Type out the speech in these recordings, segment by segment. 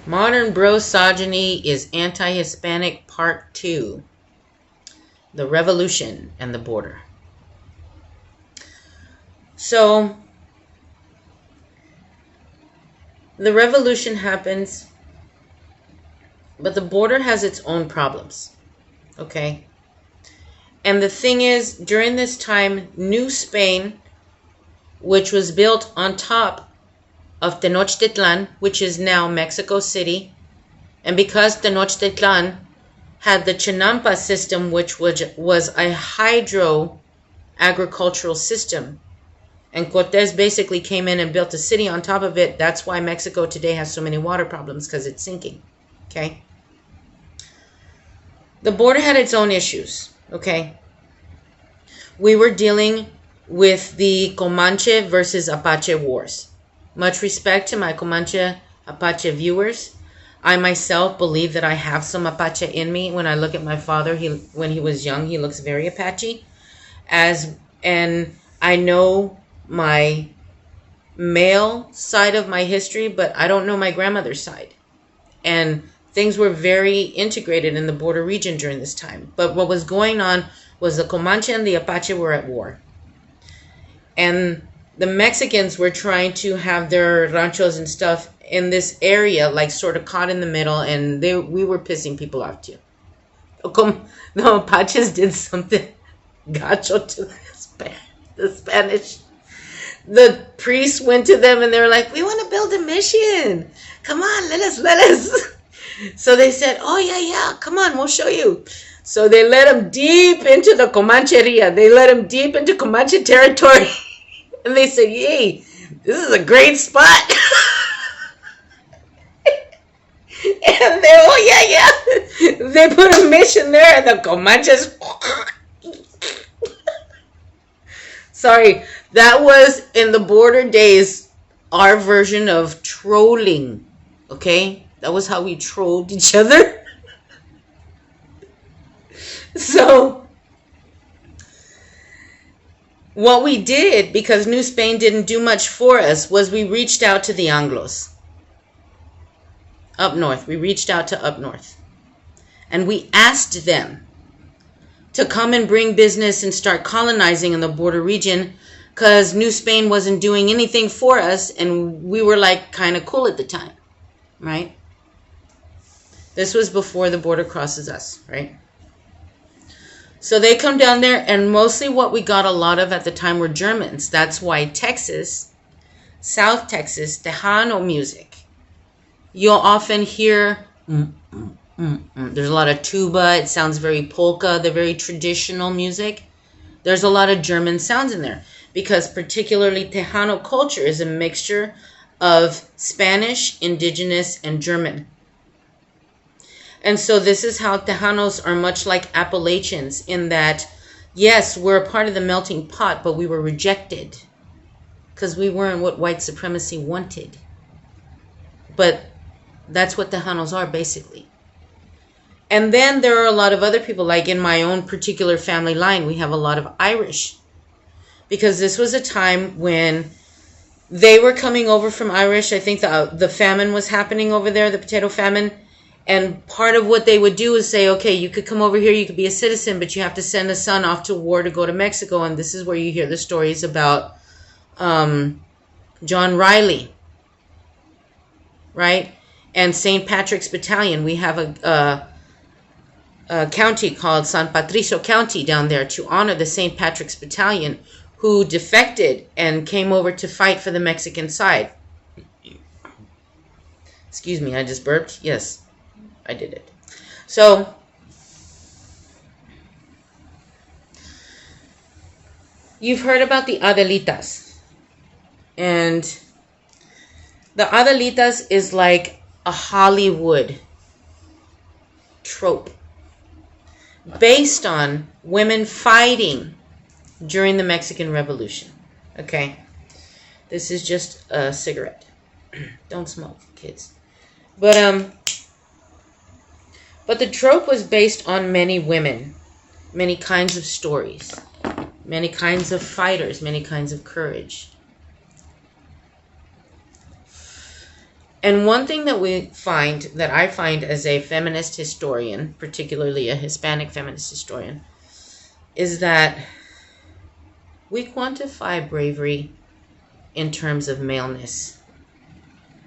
Modern Brosogony is Anti-Hispanic Part 2. The Revolution and the Border. So, the revolution happens, but the border has its own problems. Okay? And the thing is, during this time, New Spain, which was built on top of Tenochtitlan, which is now Mexico City, and because Tenochtitlan had the Chinampa system, which was a hydro agricultural system, and Cortes basically came in and built a city on top of it. That's why Mexico today has so many water problems, because it's sinking. Okay? The border had its own issues. Okay? We were dealing with the Comanche versus Apache wars. Much respect to my Comanche Apache viewers. I myself believe that I have some Apache in me. When I look at my father, when he was young, he looks very Apache. And I know my male side of my history, but I don't know my grandmother's side. And things were very integrated in the border region during this time. But what was going on was the Comanche and the Apache were at war. And the Mexicans were trying to have their ranchos and stuff in this area, like sort of caught in the middle, and we were pissing people off too. The Apaches did something gacho to the Spanish. The priests went to them and they were like, "We want to build a mission. Come on, let us." So they said, "Oh, yeah, come on, we'll show you." So they let them deep into the Comancheria. They let them deep into Comanche territory. And they said, "Yay, this is a great spot." And they, "Oh, yeah. They put a mission there and the Comanches. Sorry, that was in the border days our version of trolling. Okay? That was how we trolled each other. So, what we did, because New Spain didn't do much for us, was we reached out to the Anglos. Up north. We reached out to up north. And we asked them to come and bring business and start colonizing in the border region, because New Spain wasn't doing anything for us, and we were like kind of cool at the time, right? This was before the border crosses us, right? So they come down there, and mostly what we got a lot of at the time were Germans. That's why Texas, South Texas, Tejano music, you'll often hear, there's a lot of tuba. It sounds very polka, the very traditional music. There's a lot of German sounds in there, because particularly Tejano culture is a mixture of Spanish, indigenous, and German. And so this is how Tejanos are much like Appalachians, in that, yes, we're a part of the melting pot, but we were rejected because we weren't what white supremacy wanted. But that's what Tejanos are, basically. And then there are a lot of other people, like in my own particular family line, we have a lot of Irish. Because this was a time when they were coming over from Irish. I think the famine was happening over there, the potato famine. And part of what they would do is say, okay, you could come over here, you could be a citizen, but you have to send a son off to war to go to Mexico. And this is where you hear the stories about John Riley, right? And St. Patrick's Battalion. We have a county called San Patricio County down there to honor the St. Patrick's Battalion, who defected and came over to fight for the Mexican side. Excuse me, I just burped. Yes, I did it. So, you've heard about the Adelitas. And the Adelitas is like a Hollywood trope based on women fighting during the Mexican Revolution. Okay? This is just a cigarette. Don't smoke, kids. But the trope was based on many women, many kinds of stories, many kinds of fighters, many kinds of courage. And one thing that I find as a feminist historian, particularly a Hispanic feminist historian, is that we quantify bravery in terms of maleness,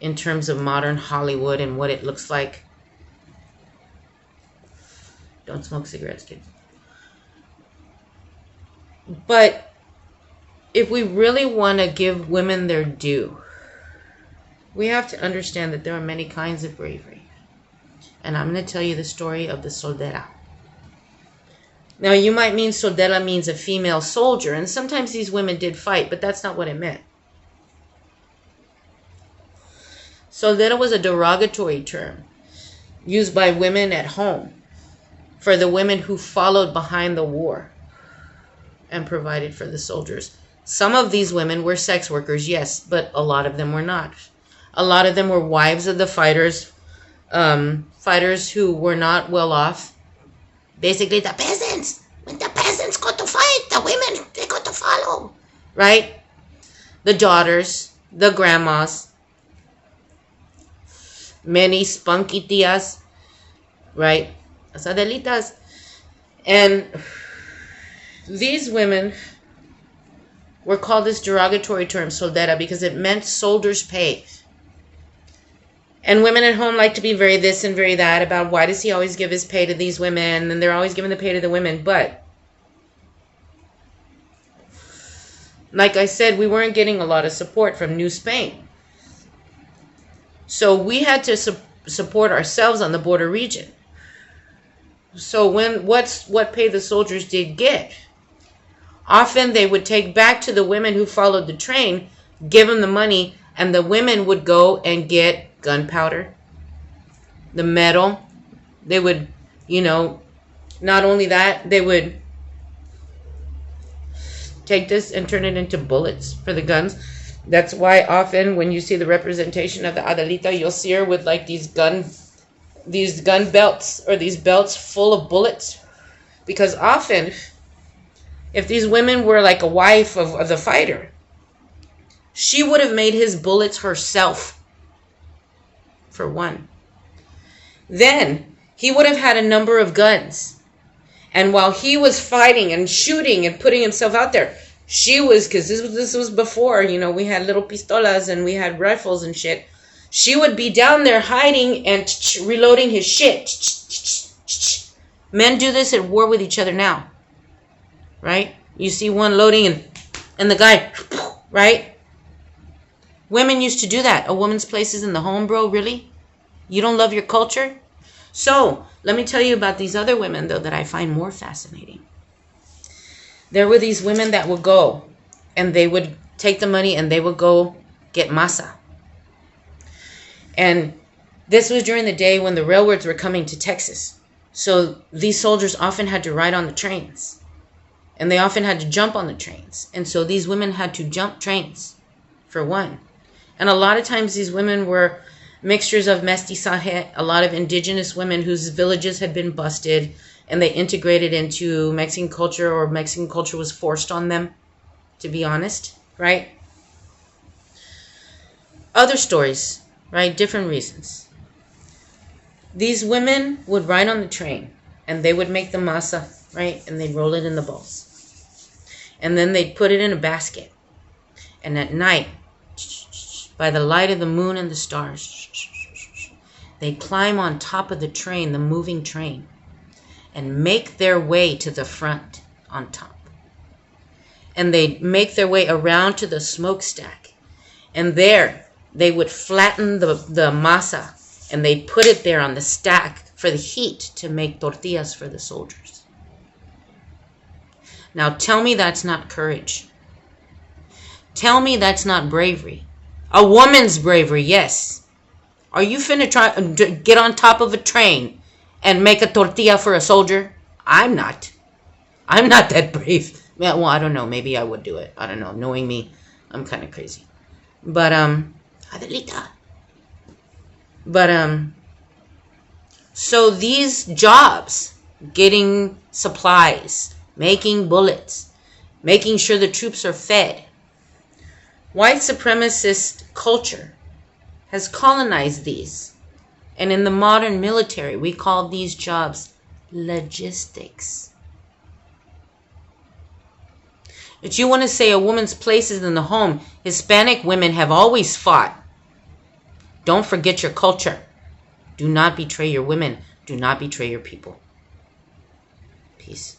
in terms of modern Hollywood and what it looks like. Don't smoke cigarettes, kids. But if we really want to give women their due, we have to understand that there are many kinds of bravery. And I'm going to tell you the story of the soldera. Now, you might mean soldera means a female soldier, and sometimes these women did fight, but that's not what it meant. Soldera was a derogatory term used by women at home for the women who followed behind the war and provided for the soldiers. Some of these women were sex workers, yes, but a lot of them were not. A lot of them were wives of the fighters, fighters who were not well off. Basically, the peasants. When the peasants go to fight, the women, they go to follow. Right? The daughters, the grandmas, many spunky tias, right? As Adelitas. And these women were called this derogatory term, soldera, because it meant soldier's pay. And women at home like to be very this and very that about why does he always give his pay to these women, and they're always giving the pay to the women. But like I said, we weren't getting a lot of support from New Spain. So we had to support ourselves on the border region. So what pay the soldiers did get, often they would take back to the women who followed the train, give them the money, and the women would go and get gunpowder, the metal. They would, not only that, they would take this and turn it into bullets for the guns. That's why often when you see the representation of the Adelita, you'll see her with like these gun belts, or these belts full of bullets. Because often, if these women were like a wife of the fighter, she would have made his bullets herself, for one. Then he would have had a number of guns. And while he was fighting and shooting and putting himself out there, she was, because this was before, we had little pistolas and we had rifles and shit. She would be down there hiding and reloading his shit. Men do this at war with each other now. Right? You see one loading and the guy, right? Women used to do that. A woman's place is in the home, bro. Really? You don't love your culture? So, let me tell you about these other women, though, that I find more fascinating. There were these women that would go, and they would take the money, and they would go get masa. And this was during the day when the railroads were coming to Texas. So, these soldiers often had to ride on the trains. And they often had to jump on the trains. And so, these women had to jump trains, for one. And a lot of times these women were mixtures of mestizaje, a lot of indigenous women whose villages had been busted and they integrated into Mexican culture, or Mexican culture was forced on them, to be honest, right? Other stories, right? Different reasons. These women would ride on the train and they would make the masa, right? And they'd roll it in the balls. And then they'd put it in a basket. And at night, by the light of the moon and the stars, they climb on top of the train, the moving train, and make their way to the front on top. And they make their way around to the smokestack. And there, they would flatten the masa, and they put it there on the stack for the heat to make tortillas for the soldiers. Now tell me that's not courage. Tell me that's not bravery. A woman's bravery, yes. Are you finna try to get on top of a train and make a tortilla for a soldier? I'm not. I'm not that brave. Well, I don't know. Maybe I would do it. I don't know. Knowing me, I'm kind of crazy. But, Adelita. But, so these jobs, getting supplies, making bullets, making sure the troops are fed, white supremacist culture has colonized these. And in the modern military, we call these jobs logistics. But you want to say a woman's place is in the home. Hispanic women have always fought. Don't forget your culture. Do not betray your women. Do not betray your people. Peace.